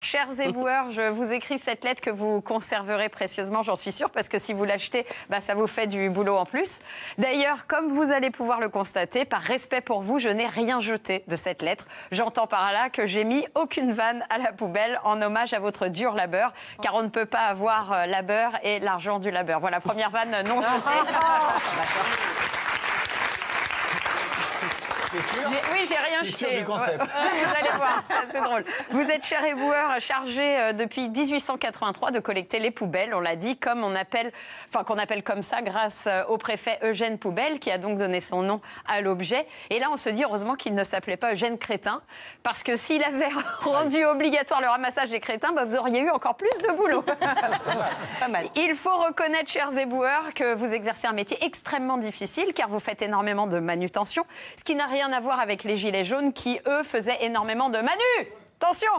chers éboueurs, je vous écris cette lettre que vous conserverez précieusement, j'en suis sûre, parce que si vous l'achetez, ça vous fait du boulot en plus. D'ailleurs, comme vous allez pouvoir le constater, par respect pour vous, je n'ai rien jeté de cette lettre. J'entends par là que j'ai mis aucune vanne à la poubelle en hommage à votre dur labeur, car on ne peut pas avoir labeur et l'argent du labeur. Voilà, première vanne non jetée. Oui, j'ai rien jeté. Vous allez voir, c'est assez drôle. Vous êtes, cher éboueur, chargé depuis 1883 de collecter les poubelles. On l'a dit, comme qu'on appelle comme ça grâce au préfet Eugène Poubelle, qui a donc donné son nom à l'objet. Et là, on se dit heureusement qu'il ne s'appelait pas Eugène Crétin, parce que s'il avait rendu obligatoire le ramassage des crétins, vous auriez eu encore plus de boulot. Pas mal. Il faut reconnaître, chers éboueurs, que vous exercez un métier extrêmement difficile, car vous faites énormément de manutention, ce qui n'a rien à voir avec les gilets jaunes qui, eux, faisaient énormément de manu. Attention.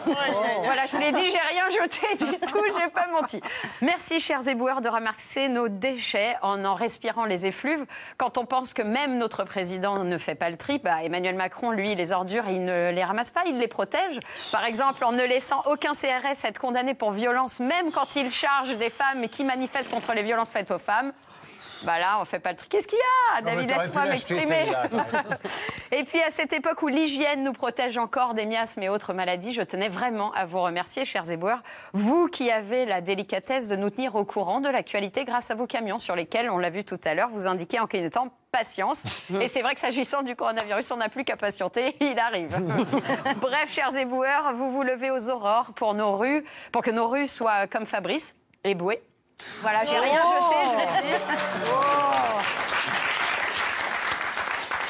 Voilà, je vous l'ai dit, j'ai rien jeté du tout, j'ai pas menti. Merci, chers éboueurs, de ramasser nos déchets en respirant les effluves. Quand on pense que même notre président ne fait pas le tri, Emmanuel Macron, lui, les ordures, il ne les ramasse pas, il les protège. Par exemple, en ne laissant aucun CRS être condamné pour violence, même quand il charge des femmes qui manifestent contre les violences faites aux femmes. Là, on ne fait pas le tri. Qu'est-ce qu'il y a, David? Laisse-moi m'exprimer. Et puis, à cette époque où l'hygiène nous protège encore des miasmes et autres maladies, je tenais vraiment à vous remercier, chers éboueurs. Vous qui avez la délicatesse de nous tenir au courant de l'actualité grâce à vos camions sur lesquels, on l'a vu tout à l'heure, vous indiquez en clignotant patience. Et c'est vrai que s'agissant du coronavirus, on n'a plus qu'à patienter, il arrive. Bref, chers éboueurs, vous vous levez aux aurores pour que nos rues soient comme Fabrice, ébouées. Voilà, j'ai rien jeté, je l'ai dit.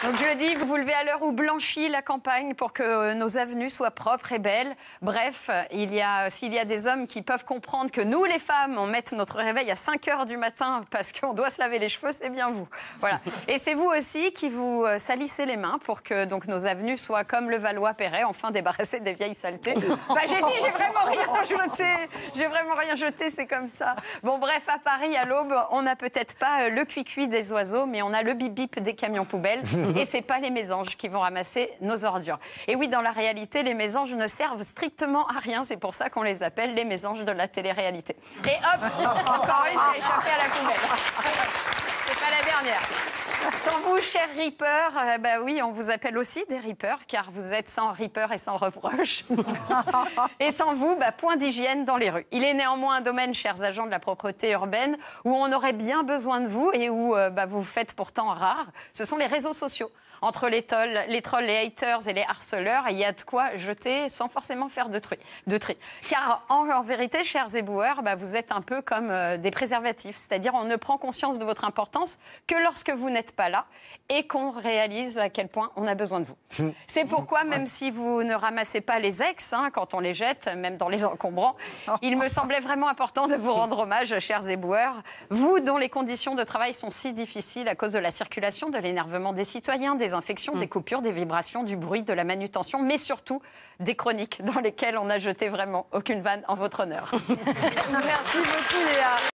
Donc je le dis, vous vous levez à l'heure où blanchit la campagne pour que nos avenues soient propres et belles. Bref, s'il y a des hommes qui peuvent comprendre que nous, les femmes, on mette notre réveil à 5 h du matin parce qu'on doit se laver les cheveux, c'est bien vous. Voilà. Et c'est vous aussi qui vous salissez les mains pour que donc, nos avenues soient comme le Valois-Perret, enfin débarrassées des vieilles saletés. J'ai dit, j'ai vraiment rien jeté. J'ai vraiment rien jeté, c'est comme ça. Bon, bref, à Paris, à l'aube, on n'a peut-être pas le cuicui des oiseaux, mais on a le bip-bip des camions poubelles. Et c'est pas les mésanges qui vont ramasser nos ordures. Et oui, dans la réalité, les mésanges ne servent strictement à rien. C'est pour ça qu'on les appelle les mésanges de la télé-réalité. Et hop, encore une, j'ai échappé à la poubelle. C'est pas la dernière. Sans vous, chers Reapers, oui, on vous appelle aussi des Reapers, car vous êtes sans Reaper et sans reproche. Et sans vous, point d'hygiène dans les rues. Il est néanmoins un domaine, chers agents de la propreté urbaine, où on aurait bien besoin de vous et où vous faites pourtant rare. Ce sont les réseaux sociaux. Entre les trolls, les haters et les harceleurs, il y a de quoi jeter sans forcément faire de tri. Car en vérité, chers éboueurs, vous êtes un peu comme des préservatifs. C'est-à-dire on ne prend conscience de votre importance que lorsque vous n'êtes pas là et qu'on réalise à quel point on a besoin de vous. C'est pourquoi, même si vous ne ramassez pas les ex, quand on les jette, même dans les encombrants, il me semblait vraiment important de vous rendre hommage, chers éboueurs. Vous dont les conditions de travail sont si difficiles à cause de la circulation, de l'énervement des citoyens, des infections, des coupures, des vibrations, du bruit, de la manutention, mais surtout des chroniques dans lesquelles on n'a jeté vraiment aucune vanne en votre honneur. Merci beaucoup, Léa.